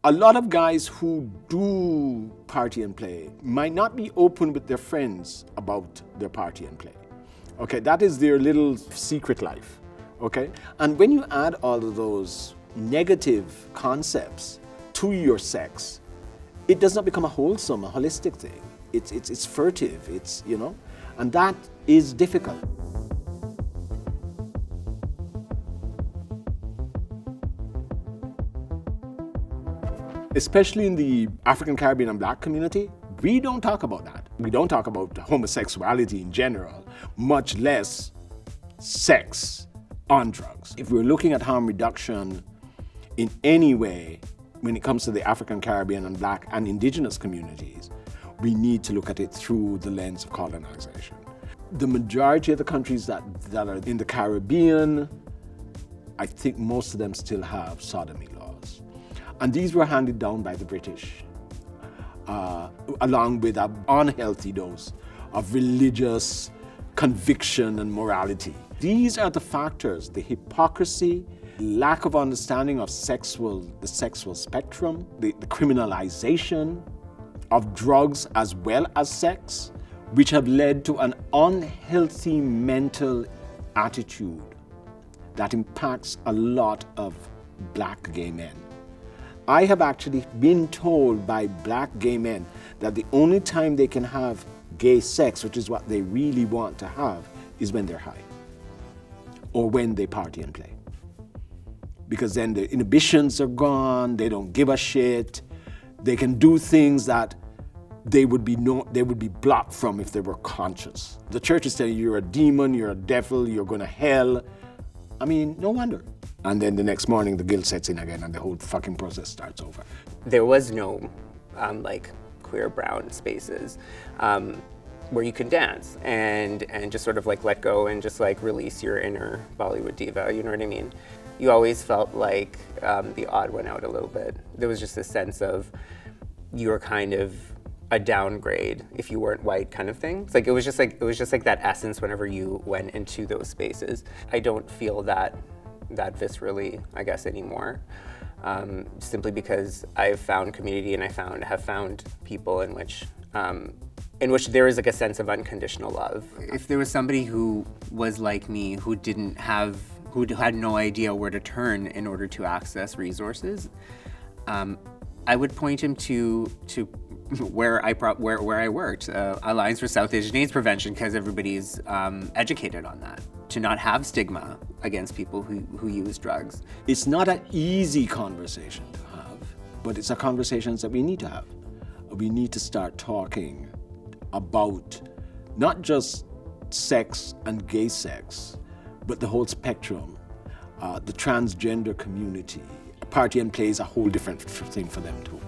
A lot of guys who do party and play might not be open with their friends about their party and play. Okay, that is their little secret life. Okay, and when you add all of those negative concepts to your sex, it does not become a wholesome, a holistic thing. It's furtive. It's, you know, and that is difficult. Especially in the African, Caribbean, and Black community, we don't talk about that. We don't talk about homosexuality in general, much less sex on drugs. If we're looking at harm reduction in any way, when it comes to the African, Caribbean, and Black and Indigenous communities, we need to look at it through the lens of colonization. The majority of the countries that are in the Caribbean, I think most of them still have sodomy laws. And these were handed down by the British, along with an unhealthy dose of religious conviction and morality. These are the factors: the hypocrisy, lack of understanding of the sexual spectrum, the criminalization of drugs as well as sex, which have led to an unhealthy mental attitude that impacts a lot of Black gay men. I have actually been told by Black gay men that the only time they can have gay sex, which is what they really want to have, is when they're high or when they party and play. Because then the inhibitions are gone, they don't give a shit, they can do things that they would be blocked from if they were conscious. The church is telling you you're a demon, you're a devil, you're going to hell. I mean, no wonder. And then the next morning the guilt sets in again and the whole fucking process starts over. There was no like queer brown spaces where you can dance and just sort of like let go and just like release your inner Bollywood diva, you know what I mean? You always felt like the odd one out a little bit. There was just a sense of you were kind of a downgrade if you weren't white kind of thing. It's like it was just like that essence whenever you went into those spaces. I don't feel that viscerally, I guess, anymore. Simply because I've found community and have found people in which there is like a sense of unconditional love. If there was somebody who was like me, who had no idea where to turn in order to access resources, I would point him to where I worked, Alliance for South Asian AIDS Prevention, because everybody's educated on that. To not have stigma against people who use drugs. It's not an easy conversation to have, but it's a conversation that we need to have. We need to start talking about not just sex and gay sex, but the whole spectrum, the transgender community. Party and play is a whole different thing for them too.